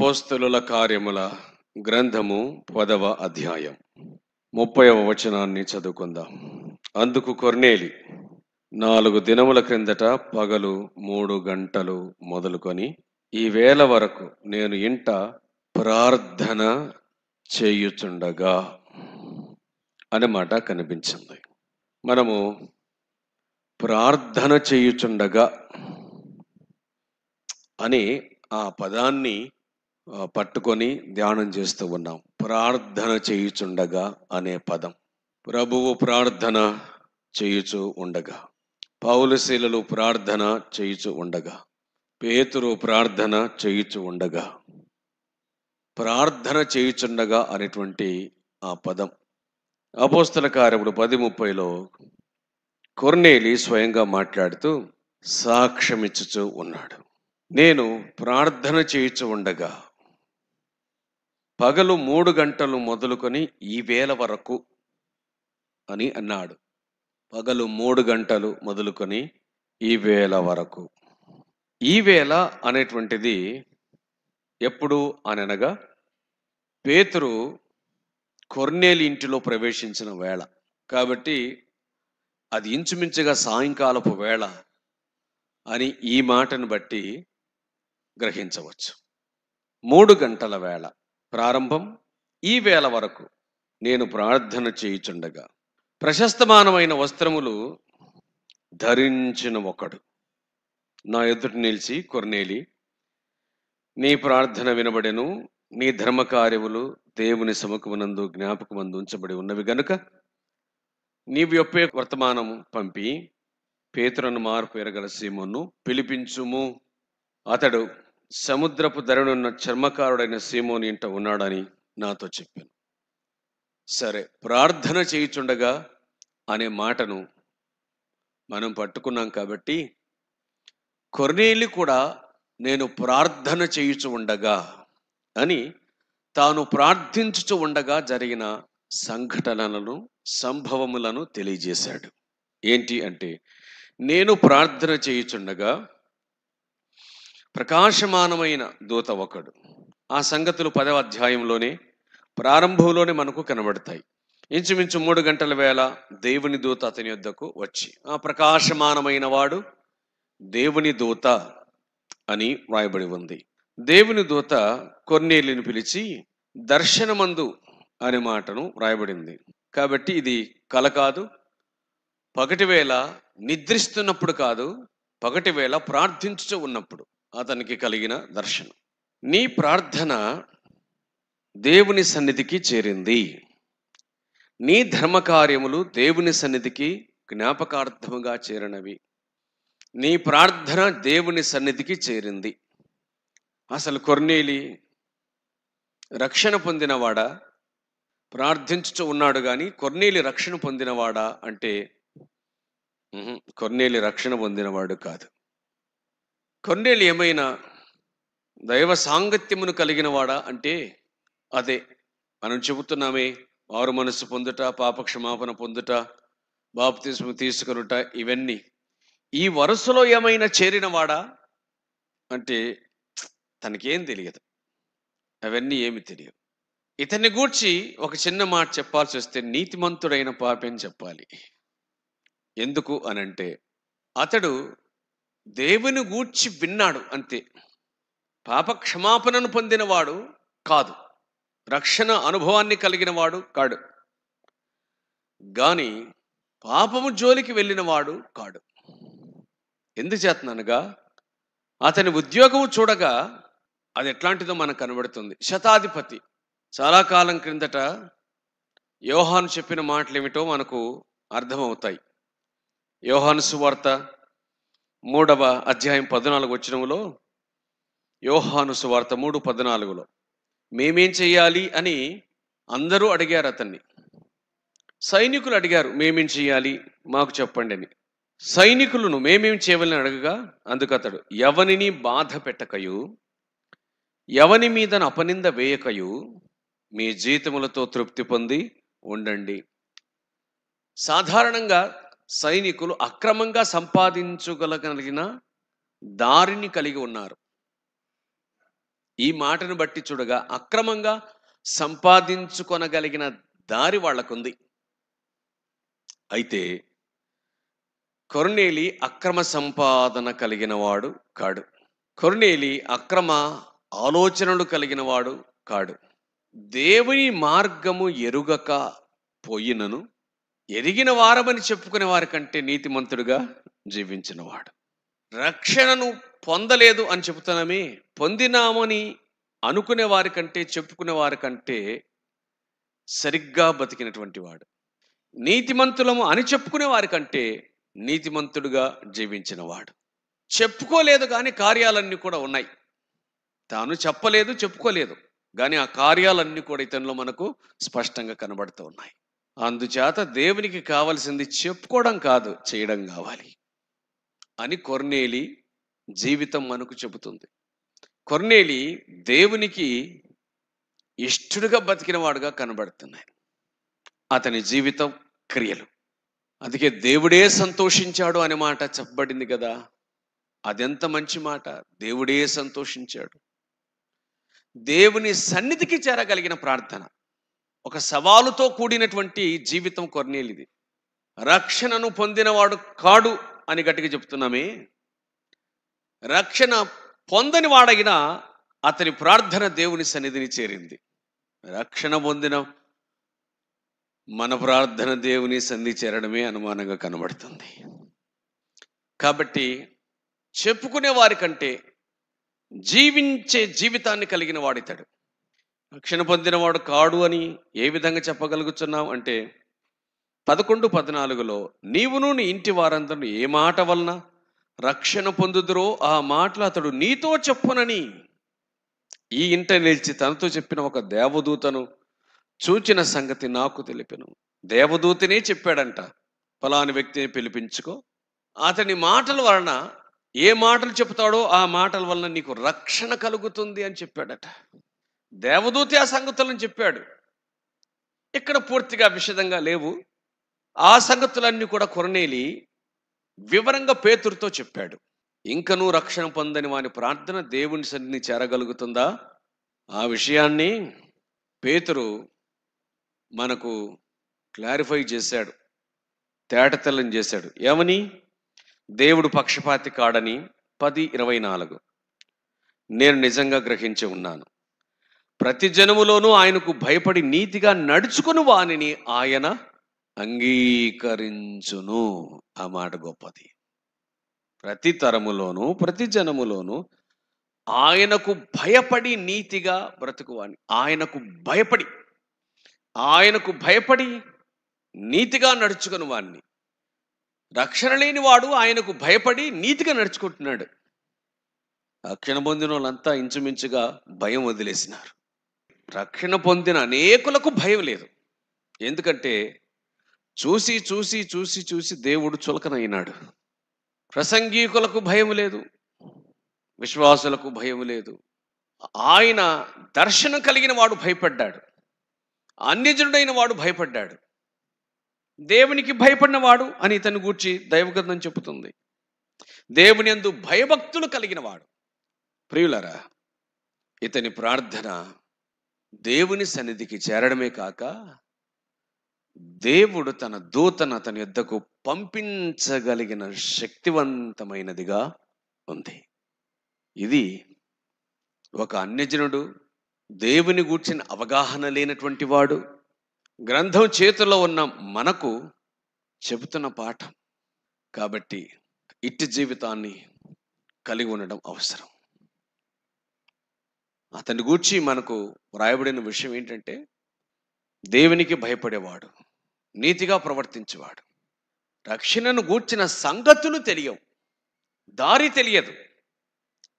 అపోస్తలుల కార్యముల గ్రంథము 10వ అధ్యాయం 30వ వచనాన్ని చదువుకుందాం. అందుకు కొర్నేలి, 4 దినముల క్రిందట పగలు 3 గంటలు మొదలుకొని ఈ వేళ వరకు నేను ఇంట ప్రార్థన చేయుచుండగా అనే మాట కనిపించింది. మనము ప్రార్థన చేయుచుండగా అని ఆ పదాన్ని పట్టుకొని ధ్యానం చేస్తూ ఉన్నాం. ప్రార్థన చేయుచుండగా అనే పదం, ప్రభువు ప్రార్థన చేయుచు ఉండగా, పౌలు శీలలు ప్రార్థన చేయుచు ఉండగా, పేతురు ప్రార్థన చేయుచు ఉండగా, ప్రార్థన చేయుచుండగా అనేటువంటి ఆ పదం అపోస్తల కార్యములు 10:30లో కొర్నేలి స్వయంగా మాట్లాడుతూ సాక్ష్యమిచ్చుచూ ఉన్నాడు. నేను ప్రార్థన చేయుచు ఉండగా పగలు 3 గంటలు మొదలుకొని ఈ వేళ వరకు అని అన్నాడు. పగలు 3 గంటలు మొదలుకొని ఈ వేళ వరకు. ఈ వేళ అనేటువంటిది ఎప్పుడు అనగా పేతురు కొర్నేలి ఇంటిలో ప్రవేశించిన వేళ కాబట్టి అది ఇంచుమించుగా సాయంకాలపు వేళ అని ఈ మాటను బట్టి గ్రహించవచ్చు. 3 గంటల వేళ ప్రారంభం, ఈ వేళ వరకు నేను ప్రార్థన చేయుచుండగా. ప్రశస్తమానమైన వస్త్రములు ధరించిన ఒకడు నా ఎదుట నిలిచి, కొర్నేలి, నీ ప్రార్థన వినబడెను, నీ ధర్మకార్యములు దేవుని సముఖమునందు జ్ఞాపకమందు ఉంచబడి ఉన్నవి గనుక నీవు యొప్పే వర్తమానము పంపి పేతురును మార్పు ఎరగల సీమోను పిలిపించుము. అతడు సముద్రపు ధరనున్న చర్మకారుడైన సీమోని ఇంట ఉన్నాడని నాతో చెప్పాను. సరే, ప్రార్థన చేయుచుండగా అనే మాటను మనం పట్టుకున్నాం కాబట్టి కొర్నేలి కూడా నేను ప్రార్థన చేయుచు ఉండగా అని తాను ప్రార్థించుచు ఉండగా జరిగిన సంఘటనలను, సంభవములను తెలియజేశాడు. ఏంటి అంటే, నేను ప్రార్థన చేయుచుండగా ప్రకాశమానమైన దూత ఒకడు. ఆ సంగతులు 10వ అధ్యాయంలోనే ప్రారంభంలోనే మనకు కనబడతాయి. ఇంచుమించు 3 గంటల వేళ దేవుని దూత అతని యొద్దకు వచ్చి, ఆ ప్రకాశమానమైన వాడు దేవుని దూత అని వ్రాయబడి ఉంది. దేవుని దూత కొర్నేలిని పిలిచి దర్శనమందు అనే మాటను వ్రాయబడింది. కాబట్టి ఇది కల కాదు, పగటి వేళ నిద్రిస్తున్నప్పుడు కాదు, పగటి వేళ ప్రార్థించుతూ ఉన్నప్పుడు అతనికి కలిగిన దర్శనం. నీ ప్రార్థన దేవుని సన్నిధికి చేరింది, నీ ధర్మకార్యములు దేవుని సన్నిధికి జ్ఞాపకార్థముగా చేరినవి. నీ ప్రార్థన దేవుని సన్నిధికి చేరింది. అసలు కొర్నేలి రక్షణ పొందినవాడా? ప్రార్థించుతూ ఉన్నాడు కానీ కొర్నేలి రక్షణ పొందినవాడా అంటే కొర్నేలి రక్షణ పొందినవాడు కాదు. కొర్నేలి ఏమైనా దైవ సాంగత్యమును కలిగిన వాడా అంటే అదే మనం చెబుతున్నామే, మారు మనస్సు పొందుట, పాపక్షమాపణ పొందుట, బాప్తిస్మము తీసుకొనుట, ఇవన్నీ ఈ వరుసలో ఏమైనా చేరినవాడా అంటే తనకేం తెలియదు, అవన్నీ ఏమి తెలియదు. ఇతన్ని గూర్చి ఒక చిన్న మాట చెప్పాల్సి వస్తే నీతిమంతుడైన పాపి అని చెప్పాలి. ఎందుకు అనంటే అతడు దేవుని గూర్చి విన్నాడు అంతే, పాప క్షమాపణను పొందినవాడు కాదు, రక్షణ అనుభవాన్ని కలిగిన వాడు కాడు, గాని పాపము జోలికి వెళ్ళినవాడు కాడు. ఎందుచేతనగా అతని ఉద్యోగము చూడగా అది ఎట్లాంటిదో మనకు కనబడుతుంది. శతాధిపతి. చాలా కాలం క్రిందట యోహాను చెప్పిన మాటలు ఏమిటో మనకు అర్థమవుతాయి. యోహాను సువార్త 3వ అధ్యాయం 14వ వచనములో, యోహాను సువార్త 3:14లో మేమేం చెయ్యాలి అని అందరూ అడిగారు అతన్ని. సైనికులు అడిగారు, మేమేం చెయ్యాలి మాకు చెప్పండి అని. సైనికులను మేమేం చేయవలని అడగగా అందుకు అతడు, ఎవనిని బాధ పెట్టకయు, ఎవని మీద అపనింద వేయకయు, మీ జీతములతో తృప్తి పొంది ఉండండి. సాధారణంగా సైనికులు అక్రమంగా సంపాదించగలిగిన దారిని కలిగి ఉన్నారు. ఈ మాటను బట్టి చూడగా అక్రమంగా సంపాదించుకొనగలిగిన దారి వాళ్ళకుంది. అయితే కొర్నేలి అక్రమ సంపాదన కలిగిన వాడు కాడు. కొర్నేలి అక్రమ ఆలోచనలు కలిగిన వాడు కాడు. దేవుని మార్గము ఎరుగక పోయినను ఎరిగిన వారమని చెప్పుకునే వారి కంటే నీతిమంతుడుగా జీవించినవాడు. రక్షణను పొందలేదు అని చెబుతున్నామే, పొందినామని అనుకునే వారి కంటే చెప్పుకునే వారి కంటే సరిగ్గా బతికినటువంటి వాడు. నీతిమంతులము అని చెప్పుకునే వారి కంటే నీతిమంతుడుగా జీవించిన వాడు. చెప్పుకోలేదు కానీ కార్యాలన్నీ కూడా ఉన్నాయి. తాను చెప్పలేదు, చెప్పుకోలేదు కానీ ఆ కార్యాలన్నీ కూడా ఇతనిలో మనకు స్పష్టంగా కనబడుతూ ఉన్నాయి. అందుచేత దేవునికి కావలసింది చెప్పుకోవడం కాదు, చేయడం కావాలి అని కొర్నేలి జీవితం మనకు చెబుతుంది. కొర్నేలి దేవునికి ఇష్టడుగా బతికిన వాడుగా కనబడుతున్నాయి అతని జీవితం, క్రియలు. అందుకే దేవుడే సంతోషించాడు అనే మాట చెప్పబడింది కదా. అదెంత మంచి మాట. దేవుడే సంతోషించాడు. దేవుని సన్నిధికి చేరగలిగిన ప్రార్థన, ఒక సవాలుతో కూడినటువంటి జీవితం కొర్నేలిది. రక్షణను పొందినవాడు కాడు అని గట్టిగా చెప్తున్నామే, రక్షణ పొందని వాడగినా అతని ప్రార్థన దేవుని సన్నిధిని చేరింది. రక్షణ పొందిన మన ప్రార్థన దేవుని సన్నిధి చేరడమే అనుమానంగా కనబడుతుంది. కాబట్టి చెప్పుకునే వారి కంటే జీవించే జీవితాన్ని కలిగిన వాడితాడు. రక్షణ పొందినవాడు కాడు అని ఏ విధంగా చెప్పగలుగుతున్నాం అంటే 11:14 నీవును నీ ఇంటి వారందరూ ఏ మాట వలన రక్షణ పొందుదురో ఆ మాటలు అతడు నీతో చెప్పునని ఈ ఇంట నిలిచి తనతో చెప్పిన ఒక దేవదూతను చూచిన సంగతి నాకు తెలిపెను. దేవదూతనే చెప్పాడంట, ఫలాని వ్యక్తిని పిలిపించుకో, అతని మాటల వలన ఏ మాటలు చెప్తాడో ఆ మాటల వలన నీకు రక్షణ కలుగుతుంది అని చెప్పాడట. దేవదూతే ఆ సంగతులను చెప్పాడు. ఇక్కడ పూర్తిగా విషదంగా లేవు. ఆ సంగతులన్నీ కూడా కొర్నేలి వివరంగా పేతురుతో చెప్పాడు. ఇంకనూ రక్షణ పొందని వాని ప్రార్థన దేవుని సన్నిధిని చేరగలుగుతుందా? ఆ విషయాన్ని పేతురు మనకు క్లారిఫై చేశాడు, తేటతెల్లం చేశాడు. ఏమని? దేవుడు పక్షపాతి కాడని 10:24 నేను నిజంగా గ్రహించి ఉన్నాను. ప్రతి జనములోనూ ఆయనకు భయపడి నీతిగా నడుచుకుని వానిని ఆయన అంగీకరించును. ఆ మాట గొప్పది. ప్రతి తరములోనూ ప్రతి జనములోనూ ఆయనకు భయపడి నీతిగా బ్రతుకువాని, ఆయనకు భయపడి నీతిగా నడుచుకుని వాణ్ణి. రక్షణ లేని వాడు ఆయనకు భయపడి నీతిగా నడుచుకుంటున్నాడు. రక్షణ పొందిన వాళ్ళంతా ఇంచుమించుగా భయం వదిలేసినారు. రక్షణ పొందిన అనేకులకు భయం లేదు. ఎందుకంటే చూసి చూసి చూసి చూసి దేవుడు చులకనైనాడు. ప్రసంగీకులకు భయం లేదు, విశ్వాసులకు భయం లేదు. ఆయన దర్శనం కలిగిన వాడు భయపడ్డాడు, అన్యజనుడైన వాడు భయపడ్డాడు. దేవునికి భయపడిన వాడు అని ఇతని గూర్చి దైవగ్రంథం చెబుతుంది. దేవుని యందు భయభక్తులు కలిగిన వాడు. ప్రియులరా, ఇతని ప్రార్థన దేవుని సన్నిధికి చేరడమే కాక దేవుడు తన దూతను అతని యొద్దకు పంపించగలిగిన శక్తివంతమైనదిగా ఉంది. ఇది ఒక అన్యజనుడు, దేవుని గూర్చిన అవగాహన లేనటువంటి వాడు, గ్రంథం చేతిలో ఉన్న మనకు చెబుతున్న పాఠం. కాబట్టి ఇట్టి జీవితాన్ని కలిగి ఉండడం అవసరం. అతని గూర్చి మనకు వ్రాయబడిన విషయం ఏంటంటే, దేవునికి భయపడేవాడు, నీతిగా ప్రవర్తించేవాడు. రక్షణను గూర్చిన సంగతులు తెలియవు, దారి తెలియదు.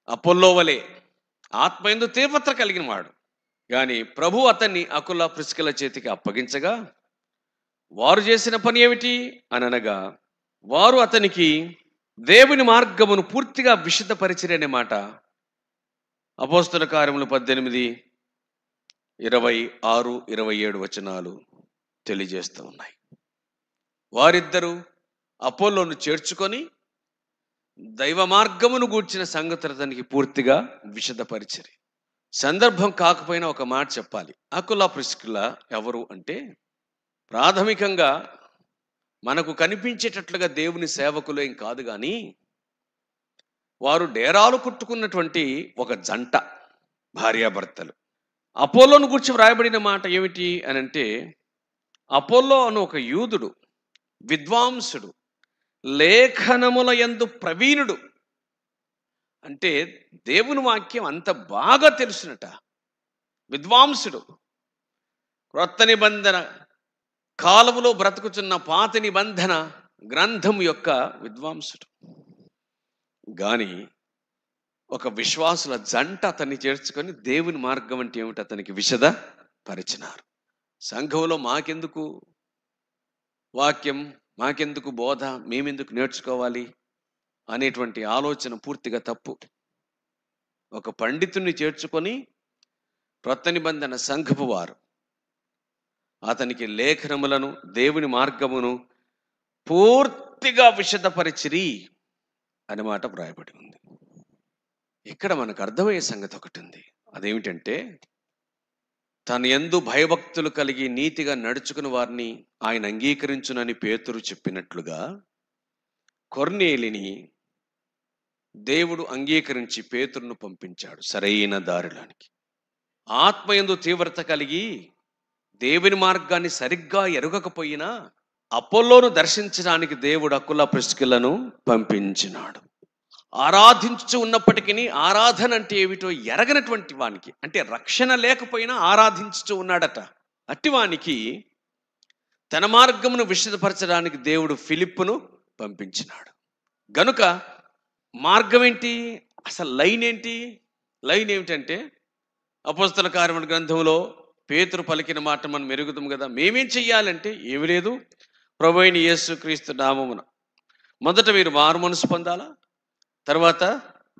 అపోల్లో వలె ఆత్మయందు తీవ్రత కలిగిన వాడు. కానీ ప్రభు అతన్ని అకుల ప్రిస్కిల చేతికి అప్పగించగా వారు చేసిన పని ఏమిటి అనగా, వారు అతనికి దేవుని మార్గమును పూర్తిగా విశదపరిచిరనే మాట అపోస్తల కార్యములు 18:26-27 తెలియజేస్తూ ఉన్నాయి. వారిద్దరూ అపోల్లోను చేర్చుకొని దైవ మార్గమును గూర్చిన సంగతులు అతనికి పూర్తిగా విశదపరిచిరి. సందర్భం కాకపోయినా ఒక మాట చెప్పాలి. అకుల ప్రిస్కిల ఎవరు అంటే ప్రాథమికంగా మనకు కనిపించేటట్లుగా దేవుని సేవకులేం కాదు కానీ వారు డేరాలు కుట్టుకున్నటువంటి ఒక జంట, భార్యాభర్తలు. అపోల్లోను గురించి వ్రాయబడిన మాట ఏమిటి అని అంటే, అపోల్లో అను ఒక యూదుడు, విద్వాంసుడు, లేఖనముల యందు ప్రవీణుడు. అంటే దేవుని వాక్యం అంత బాగా తెలుసునట. విద్వాంసుడు, క్రొత్త నిబంధన కాలములో బ్రతుకుతున్న పాత నిబంధన గ్రంథం యొక్క విద్వాంసుడు. గాని ఒక విశ్వాసుల జంట అతన్ని చేర్చుకొని దేవుని మార్గం అంటే ఏమిటి అతనికి విశద పరిచినారు. సంఘంలో మాకెందుకు వాక్యం, మాకెందుకు బోధ, మేమెందుకు నేర్చుకోవాలి అనేటువంటి ఆలోచన పూర్తిగా తప్పు. ఒక పండితుణ్ణి చేర్చుకొని క్రొత్త నిబంధన సంఘపు వారు అతనికి లేఖనములను, దేవుని మార్గమును పూర్తిగా విశదపరిచిరి అనే మాట వ్రాయబడి ఉంది. ఇక్కడ మనకు అర్థమయ్యే సంగతి ఒకటి ఉంది. అదేమిటంటే, తన యందు భయభక్తులు కలిగి నీతిగా నడుచుకుని వారిని ఆయన అంగీకరించునని పేతురు చెప్పినట్లుగా కొర్నేలిని దేవుడు అంగీకరించి పేతురును పంపించాడు సరైన దారిలోనికి. ఆత్మయందు తీవ్రత కలిగి దేవుని మార్గాన్ని సరిగ్గా ఎరుగకపోయినా అపోల్లోను దర్శించడానికి దేవుడు అకుల ప్రిస్కిలను పంపించినాడు. ఆరాధించు ఉన్నప్పటికీ ఆరాధన అంటే ఏమిటో ఎరగనటువంటి వానికి, అంటే రక్షణ లేకపోయినా ఆరాధించుతూ ఉన్నాడట. అట్టివానికి తన మార్గమును విశదపరచడానికి దేవుడు ఫిలిప్పును పంపించినాడు. గనుక మార్గం ఏంటి, అసలు లైన్ ఏంటి? లైన్ ఏమిటంటే, అపోస్తల కార్యముల గ్రంథంలో పేతురు పలికిన మాట మనం మెరుగుతాం కదా. మేమేం చెయ్యాలంటే ఏమి లేదు, ప్రభువైన యేసుక్రీస్తు నామమున మొదట మీరు మారు మనసు పొందాలా, తర్వాత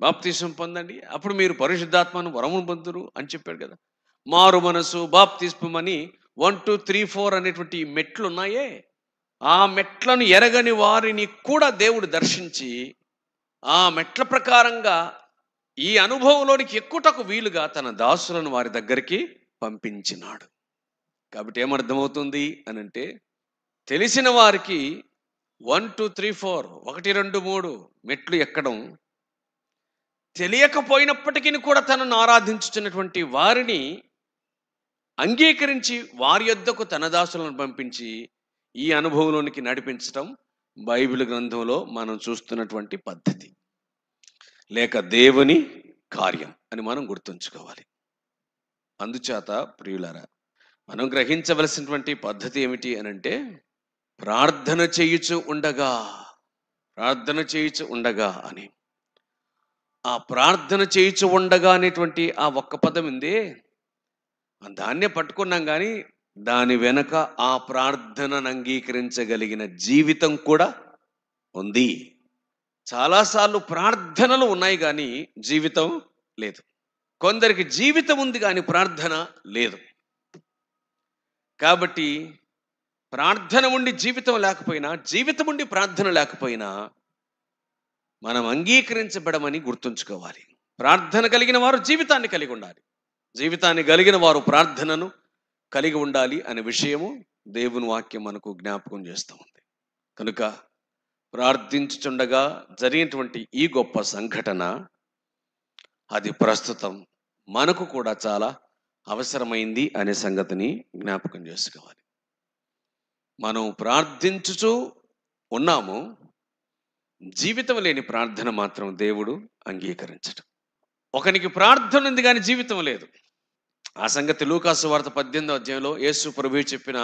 బాప్తిస్మం పొందండి, అప్పుడు మీరు పరిశుద్ధాత్మను వరమును పొందురు అని చెప్పాడు కదా. మారు మనసు, బాప్తిస్మం అని 1 2 3 4 అనేటువంటి మెట్లు ఉన్నాయే, ఆ మెట్లను ఎరగని వారిని కూడా దేవుడు దర్శించి ఆ మెట్ల ప్రకారంగా ఈ అనుభవంలోనికి ఎక్కుటకు వీలుగా తన దాసులను వారి దగ్గరికి పంపించినాడు. కాబట్టి ఏమర్థమవుతుంది అని అంటే, తెలిసిన వారికి 1 2 3 4 1 2 3 మెట్లు ఎక్కడం, తెలియకపోయినప్పటికీ కూడా తనను ఆరాధించుతున్నటువంటి వారిని అంగీకరించి వారి యొద్దకు తన దాసులను పంపించి ఈ అనుభవంలోనికి నడిపించటం బైబిల్ గ్రంథంలో మనం చూస్తున్నటువంటి పద్ధతి, లేక దేవుని కార్యం అని మనం గుర్తుంచుకోవాలి. అందుచేత ప్రియులారా, మనం గ్రహించవలసినటువంటి పద్ధతి ఏమిటి అని అంటే, ప్రార్థన చేయుచు ఉండగా అని. ఆ ప్రార్థన చేయుచు ఉండగా అనేటువంటి ఆ ఒక్క పదం ఉంది, దాన్నే పట్టుకున్నాం. కానీ దాని వెనక ఆ ప్రార్థనను అంగీకరించగలిగిన జీవితం కూడా ఉంది. చాలాసార్లు ప్రార్థనలు ఉన్నాయి కానీ జీవితం లేదు. కొందరికి జీవితం ఉంది కానీ ప్రార్థన లేదు. కాబట్టి ప్రార్థన ఉండి జీవితం లేకపోయినా, జీవితం ఉండి ప్రార్థన లేకపోయినా మనం అంగీకరించబడమని గుర్తుంచుకోవాలి. ప్రార్థన కలిగిన వారు జీవితాన్ని కలిగి ఉండాలి, జీవితాన్ని కలిగిన వారు ప్రార్థనను కలిగి ఉండాలి అనే విషయము దేవుని వాక్యం మనకు జ్ఞాపకం చేస్తూ ఉంది. కనుక ప్రార్థించుచుండగా జరిగినటువంటి ఈ గొప్ప సంఘటన, అది ప్రస్తుతం మనకు కూడా చాలా అవసరమైంది అనే సంగతిని జ్ఞాపకం చేసుకోవాలి. మనం ప్రార్థించుచూ ఉన్నాము, జీవితం లేని ప్రార్థన మాత్రం దేవుడు అంగీకరించడం. ఒకనికి ప్రార్థన ఉంది కానీ జీవితం లేదు. ఆ సంగతి లూకాసు వార్త 18వ అధ్యాయంలో యేసు ప్రభువు చెప్పిన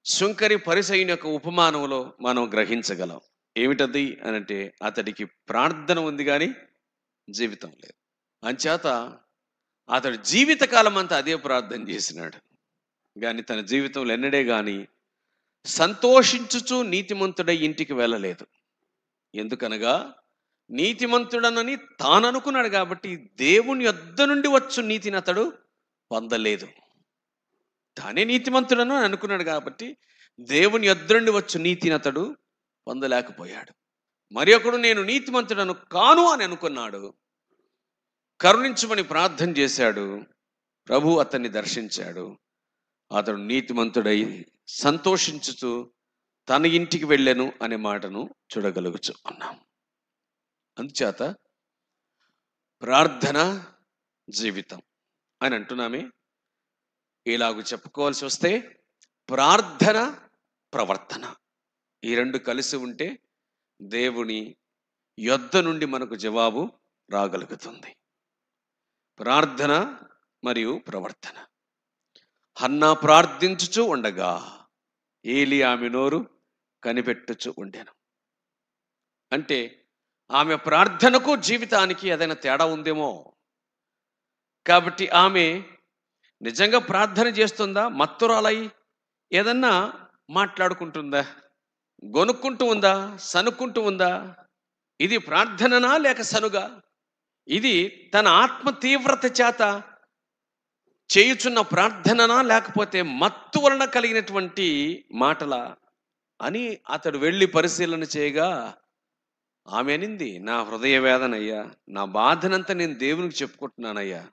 సుంకరి పరిసయ్యుని యొక్క ఉపమానంలో మనం గ్రహించగలం. ఏమిటది అని అంటే, అతడికి ప్రార్థన ఉంది కానీ జీవితం లేదు. అంచేత అతడు జీవితకాలం అంతా అదే ప్రార్థన చేసినాడు కానీ తన జీవితంలో ఎన్నడే కానీ సంతోషించుచు నీతిమంతుడై ఇంటికి వెళ్ళలేదు. ఎందుకనగా నీతిమంతుడనని తాను అనుకున్నాడు కాబట్టి దేవుని యొద్ద నుండి వచ్చు నీతిని అతడు పొందలేదు. తానే నీతిమంతుడను అనుకున్నాడు కాబట్టి దేవుని యొద్ద నుండి వచ్చు నీతిని అతడు పొందలేకపోయాడు. మరి ఒకడు నేను నీతిమంతుడను కాను అని అనుకున్నాడు, కరుణించమని ప్రార్థన చేశాడు, ప్రభు అతన్ని దర్శించాడు. అతడు నీతిమంతుడై సంతోషించుతూ తన ఇంటికి వెళ్ళెను అనే మాటను చూడగలుగుచు ఉన్నాం. అందుచేత ప్రార్థన జీవితం అని అంటున్నామే. ఇలాగ చెప్పుకోవాల్సి వస్తే ప్రార్థన ప్రవర్తన ఈ రెండు కలిసి ఉంటే దేవుని యొద్ద నుండి మనకు జవాబు రాగలుగుతుంది. ప్రార్థన మరియు ప్రవర్తన. హన్నా ప్రార్థించుచు ఉండగా ఏలి ఆమె నోరు కనిపెట్టుచు ఉండెను. అంటే ఆమె ప్రార్థనకు జీవితానికి ఏదైనా తేడా ఉందేమో. కాబట్టి ఆమె నిజంగా ప్రార్థన చేస్తుందా, మత్తురాలై ఏదన్నా మాట్లాడుకుంటుందా, గొనుక్కుంటూ ఉందా, సనుక్కుంటూ ఉందా? ఇది ప్రార్థననా లేక సనుగా? ఇది తన ఆత్మ తీవ్రత చేత చేయుచున్న ప్రార్థననా లేకపోతే మత్తు వలన కలిగినటువంటి మాటల అని అతడు వెళ్ళి పరిశీలన చేయగా ఆమె అనింది, నా హృదయ వేదనయ్యా, నా బాధనంతా నేను దేవునికి చెప్పుకుంటున్నానయ్యా,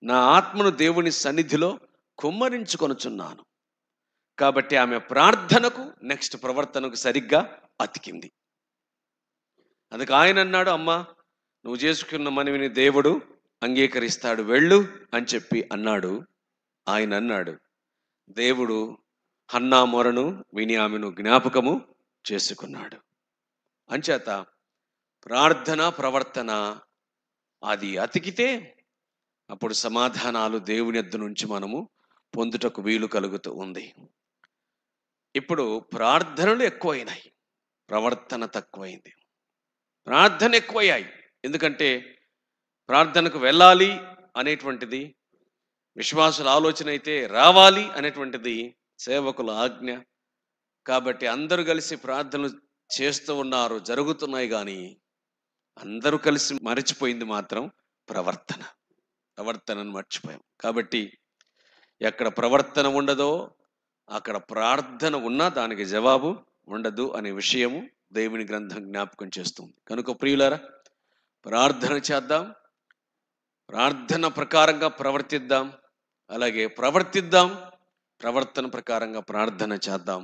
నా ఆత్మను దేవుని సన్నిధిలో కుమ్మరించుకొనుచున్నాను. కాబట్టి ఆమె ప్రార్థనకు నెక్స్ట్ ప్రవర్తనకు సరిగ్గా అతికింది. అందుకు ఆయన అన్నాడు, అమ్మా నువ్వు చేసుకున్న మనవిని దేవుడు అంగీకరిస్తాడు, వెళ్ళు అని చెప్పి అన్నాడు. ఆయన అన్నాడు, దేవుడు హన్నా మొరను విని ఆమెను జ్ఞాపకము చేసుకున్నాడు. అంచేత ప్రార్థన ప్రవర్తన అది అతికితే అప్పుడు సమాధానాలు దేవుని యొద్ద నుంచి మనము పొందుటకు వీలు కలుగుతూ ఉంది. ఇప్పుడు ప్రార్థనలు ఎక్కువైనాయి, ప్రవర్తన తక్కువైంది. ప్రార్థన ఎక్కువయ్యాయి ఎందుకంటే ప్రార్థనకు వెళ్ళాలి అనేటువంటిది విశ్వాసుల ఆలోచన అయితే, రావాలి అనేటువంటిది సేవకుల ఆజ్ఞ. కాబట్టి అందరూ కలిసి ప్రార్థనలు చేస్తూ ఉన్నారు, జరుగుతున్నాయి. కానీ అందరూ కలిసి మరిచిపోయింది మాత్రం ప్రవర్తనను మర్చిపోయాం. కాబట్టి ఎక్కడ ప్రవర్తన ఉండదో అక్కడ ప్రార్థన ఉన్నా దానికి జవాబు ఉండదు అనే విషయము దేవుని గ్రంథం జ్ఞాపకం చేస్తుంది. కనుక ప్రియులారా, ప్రార్థన చేద్దాం, ప్రార్థన ప్రకారంగా ప్రవర్తిద్దాం, అలాగే ప్రవర్తిద్దాం, ప్రవర్తన ప్రకారంగా ప్రార్థన చేద్దాం.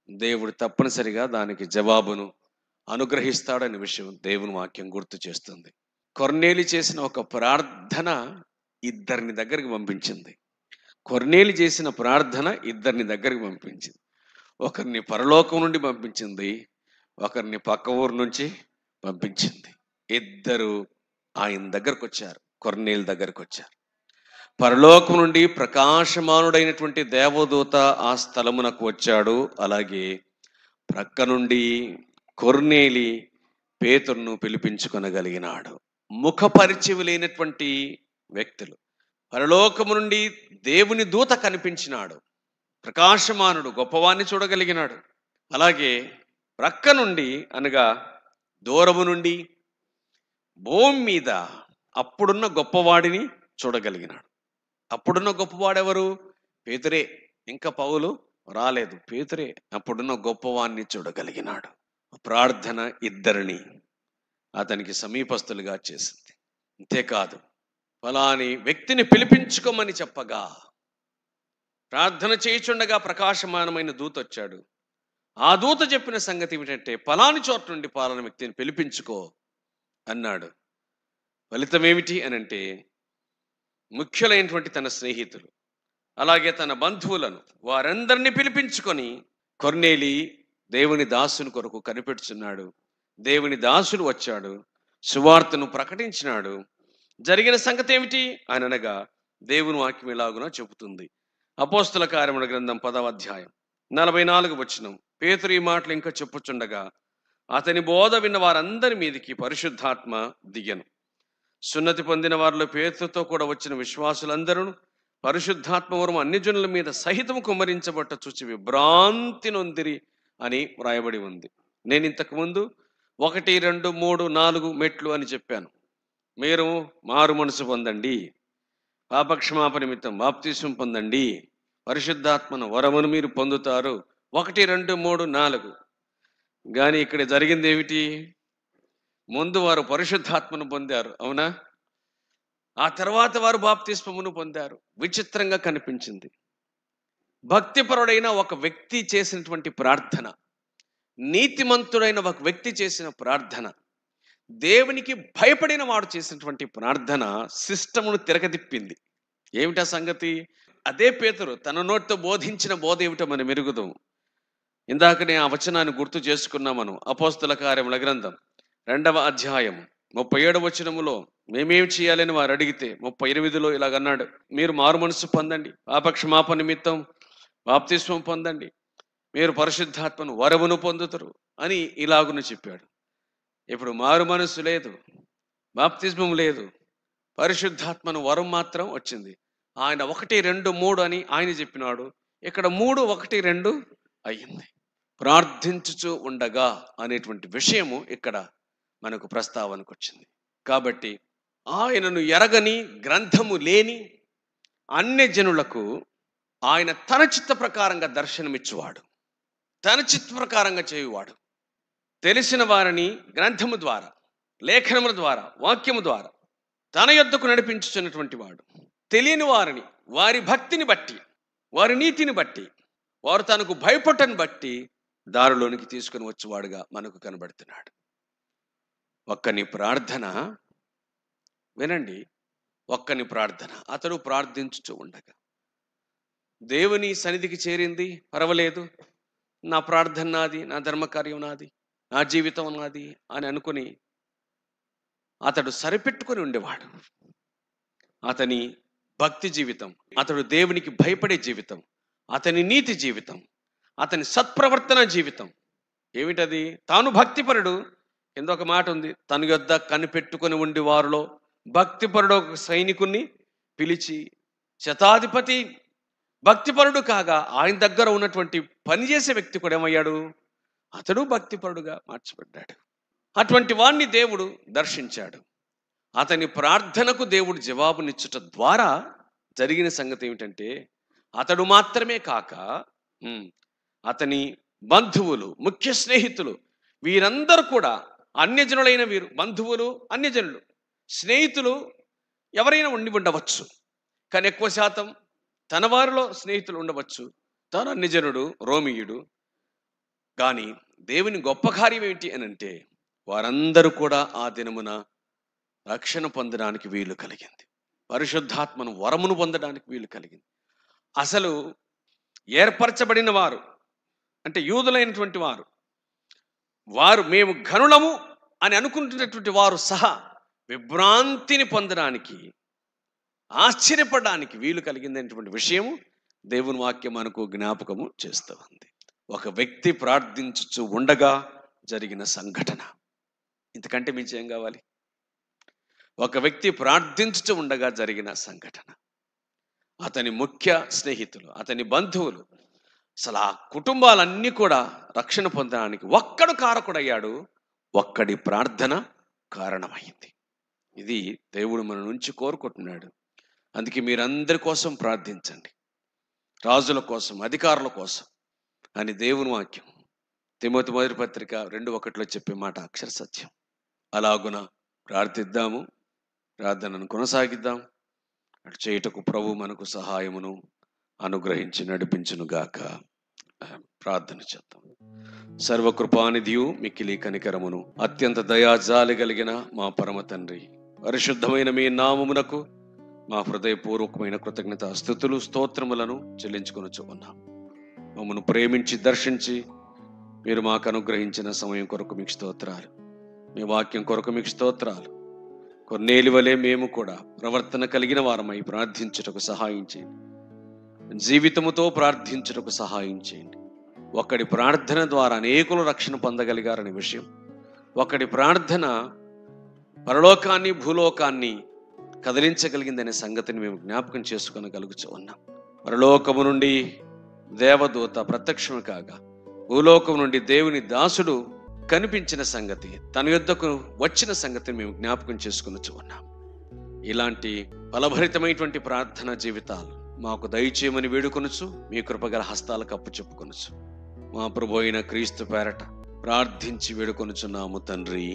దేవుడు తప్పనిసరిగా దానికి జవాబును అనుగ్రహిస్తాడనే విషయం దేవుని వాక్యం గుర్తు చేస్తుంది. కొర్నేలి చేసిన ఒక ప్రార్థన ఇద్దరిని దగ్గరికి పంపించింది. కొర్నేలి చేసిన ప్రార్థన ఇద్దరిని దగ్గరికి పంపించింది. ఒకరిని పరలోకం నుండి పంపించింది, ఒకరిని పక్క ఊరు నుంచి పంపించింది. ఇద్దరు ఆయన దగ్గరకు వచ్చారు, కొర్నేలి దగ్గరకు వచ్చారు. పరలోకం నుండి ప్రకాశమానుడైనటువంటి దేవదూత ఆ స్థలమునకు వచ్చాడు. అలాగే ప్రక్క నుండి కొర్నేలి పేతురును పిలిపించుకొనగలిగినాడు. ముఖపరిచయం లేనటువంటి వ్యక్తులు. పరలోకము నుండి దేవుని దూత కనిపించినాడు, ప్రకాశమానుడు, గొప్పవాణ్ణి చూడగలిగినాడు. అలాగే ప్రక్క నుండి అనగా దూరము నుండి భూమి మీద అప్పుడున్న గొప్పవాడిని చూడగలిగినాడు. అప్పుడున్న గొప్పవాడెవరు? పేతురే. ఇంకా పౌలు రాలేదు, పేతురే అప్పుడున్న గొప్పవాణ్ణి చూడగలిగినాడు. ప్రార్థన ఇద్దరిని అతనికి సమీపస్తులుగా చేసింది. అంతేకాదు, ఫలాని వ్యక్తిని పిలిపించుకోమని చెప్పగా ప్రార్థన చేయుచుండగా ప్రకాశమానమైన దూత వచ్చాడు. ఆ దూత చెప్పిన సంగతి ఏమిటంటే, ఫలాని చోట నుండి ఫలాని వ్యక్తిని పిలిపించుకో అన్నాడు. ఫలితం ఏమిటి అని అంటే, ముఖ్యులైనటువంటి తన స్నేహితులు అలాగే తన బంధువులను వారందరినీ పిలిపించుకొని కొర్నేలి దేవుని దాసుని కొరకు కనిపెట్టుచున్నాడు. దేవుని దాసుడు వచ్చాడు, సువార్తను ప్రకటించినాడు. జరిగిన సంగతి ఏమిటి అని అనగా దేవుని వాక్యం ఎలాగునో చెబుతుంది. అపోస్తుల కార్యముల గ్రంథం 10వ అధ్యాయం 44 వచనం. పేతురు ఈ మాటలు ఇంకా చెప్పుచుండగా అతని బోధ విన్న వారందరి మీదికి పరిశుద్ధాత్మ దిగెను. సున్నతి పొందిన వారిలో పేతురుతో కూడా వచ్చిన విశ్వాసులందరూ పరిశుద్ధాత్మ వరం అన్ని జనుల మీద సహితం కుమ్మరించబట్ట చూచి విభ్రాంతి నొందిరి అని వ్రాయబడి ఉంది. నేను ఇంతకు ముందు 1, 2, 3, 4 మెట్లు అని చెప్పాను. మీరు మారు మనసు పొందండి, పాపక్షమాపణ నిమిత్తం బాప్తిస్మం పొందండి, పరిశుద్ధాత్మను వరమును మీరు పొందుతారు. 1, 2, 3, 4. కానీ ఇక్కడ జరిగింది ఏమిటి? ముందు వారు పరిశుద్ధాత్మను పొందారు, అవునా? ఆ తర్వాత వారు బాప్తిస్మమును పొందారు. విచిత్రంగా కనిపించింది. భక్తిపరుడైన ఒక వ్యక్తి చేసినటువంటి ప్రార్థన, నీతిమంతుడైన ఒక వ్యక్తి చేసిన ప్రార్థన, దేవునికి భయపడిన వాడు చేసినటువంటి ప్రార్థన సిస్టమును తిరగదిప్పింది. ఏమిటా సంగతి? అదే పేతురు తన నోటితో బోధించిన బోధ ఏమిటో మనం ఎరుగుదాం. ఇందాకనే ఆ వచనాన్ని గుర్తు చేసుకున్నాం మనం. అపోస్తల కార్యముల గ్రంథం 2వ అధ్యాయం 37వ వచనములో మేమేం చేయాలని వారు అడిగితే 38లో ఇలాగన్నాడు, మీరు మారు మనసు పొందండి, పాపక్షమాపణ నిమిత్తం బాప్తిస్మం పొందండి, మీరు పరిశుద్ధాత్మను వరమును పొందుతారు అని ఇలాగును చెప్పాడు. ఇప్పుడు మారు మనసు లేదు, బాప్తిస్మం లేదు, పరిశుద్ధాత్మను వరం మాత్రం వచ్చింది. ఆయన 1, 2, 3 అని ఆయన చెప్పినాడు. ఇక్కడ 3, 1, 2 అయ్యింది. ప్రార్థించుచు ఉండగా అనేటువంటి విషయము ఇక్కడ మనకు ప్రస్తావనకు వచ్చింది. కాబట్టి ఆయనను ఎరగని, గ్రంథము లేని అన్యజనులకు ఆయన తన చిత్త ప్రకారంగా దర్శనమిచ్చువాడు, తన చిత్త ప్రకారంగా చేయువాడు. తెలిసిన వారిని గ్రంథము ద్వారా, లేఖనముల ద్వారా, వాక్యము ద్వారా తన యొద్దకు నడిపించుచున్నటువంటి వాడు. తెలియని వారిని వారి భక్తిని బట్టి, వారి నీతిని బట్టి, వారు తనకు భయపడటను బట్టి దారిలోనికి తీసుకుని వచ్చేవాడుగా మనకు కనబడుతున్నాడు. ఒక్కని ప్రార్థన వినండి, ఒక్కని ప్రార్థన. అతడు ప్రార్థించుచూ ఉండగా దేవుని సన్నిధికి చేరింది, పర్వాలేదు, నా ప్రార్థన నాది, నా ధర్మకార్యం నాది, నా జీవితం నాది అని అనుకుని అతడు సరిపెట్టుకొని ఉండేవాడు. అతని భక్తి జీవితం, అతడు దేవునికి భయపడే జీవితం, అతని నీతి జీవితం, అతని సత్ప్రవర్తన జీవితం ఏమిటది? తాను భక్తిపరుడు. కింద ఒక మాట ఉంది, తన యొద్ద కనిపెట్టుకొని ఉండి వారిలో భక్తిపరుడు ఒక సైనికుణ్ణి పిలిచి, శతాధిపతి భక్తిపరుడు కాగా ఆయన దగ్గర ఉన్నటువంటి పనిచేసే వ్యక్తి కూడా ఏమయ్యాడు? అతడు భక్తిపరుడుగా మార్చబడ్డాడు. అటువంటి వాణ్ణి దేవుడు దర్శించాడు. అతని ప్రార్థనకు దేవుడు జవాబునిచ్చుట ద్వారా జరిగిన సంగతి ఏమిటంటే, అతడు మాత్రమే కాక అతని బంధువులు, ముఖ్య స్నేహితులు, వీరందరూ కూడా అన్యజనులైన వీరు, బంధువులు, అన్యజనులు, స్నేహితులు ఎవరైనా ఉండి ఉండవచ్చు. కానీ ఎక్కువ శాతం తన వారిలో స్నేహితులు ఉండవచ్చు. తాను అన్యజనుడు, రోమియుడు. కానీ దేవుని గొప్ప కార్యం ఏంటి అని అంటే, వారందరూ కూడా ఆ దినమున రక్షణ పొందడానికి వీలు కలిగింది. పరిశుద్ధాత్మను వరమును పొందడానికి వీలు కలిగింది. అసలు ఏర్పరచబడిన వారు అంటే యూదులైనటువంటి వారు, వారు మేము ఘనులము అని అనుకుంటున్నటువంటి వారు సహా విభ్రాంతిని పొందడానికి, ఆశ్చర్యపడడానికి వీలు కలిగిందనేటువంటి విషయము దేవుని వాక్యం మనకు జ్ఞాపకము చేస్తూ ఉంది. ఒక వ్యక్తి ప్రార్థించుచు ఉండగా జరిగిన సంఘటన. ఇంతకంటే మించి ఏం కావాలి? ఒక వ్యక్తి ప్రార్థించుచు ఉండగా జరిగిన సంఘటన. అతని ముఖ్య స్నేహితులు, అతని బంధువులు, అసలు ఆ కుటుంబాలన్నీ కూడా రక్షణ పొందడానికి ఒక్కడు కారకుడయ్యాడు. ఒక్కడి ప్రార్థన కారణమైంది. ఇది దేవుడు మన నుంచి కోరుకుంటున్నాడు. అందుకే మీరందరి కోసం ప్రార్థించండి, రాజుల కోసం, అధికారుల కోసం అని దేవుని వాక్యం తిమోతి మొదటి పత్రిక 2:1 చెప్పే మాట అక్షర సత్యం. అలాగున ప్రార్థిద్దాము, ప్రార్థనను కొనసాగిద్దాం. అటు చేయుటకు ప్రభు మనకు సహాయమును అనుగ్రహించి నడిపించునుగాక. ప్రార్థన చేద్దాం. సర్వకృపానిధియు మిక్కిలి కనికరమును అత్యంత దయాజాలి కలిగిన మా పరమ తండ్రి, పరిశుద్ధమైన మీ నామమునకు మా హృదయపూర్వకమైన కృతజ్ఞత స్తుతులు స్తోత్రములను చెల్లించుకొనుచు ఉన్నాం. మమ్మను ప్రేమించి దర్శించి మీరు మాకు అనుగ్రహించిన సమయం కొరకు మీకు స్తోత్రాలు, మీ వాక్యం కొరకు మీకు స్తోత్రాలు. కొన్నేలి వలె మేము కూడా ప్రవర్తన కలిగిన వారమై ప్రార్థించుటకు సహాయం చేయండి, జీవితముతో ప్రార్థించుటకు సహాయం చేయండి. ఒకడి ప్రార్థన ద్వారా అనేకులు రక్షణ పొందగలిగారనే విషయం, ఒకడి ప్రార్థన పరలోకాన్ని భూలోకాన్ని కదిలించగలిగిందనే సంగతిని మేము జ్ఞాపకం చేసుకోగలుగుతూ ఉన్నాం. పరలోకము నుండి దేవదూత ప్రత్యక్షము కాగా భూలోకం నుండి దేవుని దాసుడు కనిపించిన సంగతి, తన యొద్దకు వచ్చిన సంగతిని మేము జ్ఞాపకం చేసుకుని ఉన్నాం. ఇలాంటి ఫలభరితమైనటువంటి ప్రార్థన జీవితాలు మాకు దయచేయమని వేడుకొనుచు మీ కృపగల హస్తాలకు అప్పచెప్పుకొనుచు మా ప్రభు అయిన క్రీస్తు పేరట ప్రార్థించి వేడుకొనుచున్నాము తండ్రి.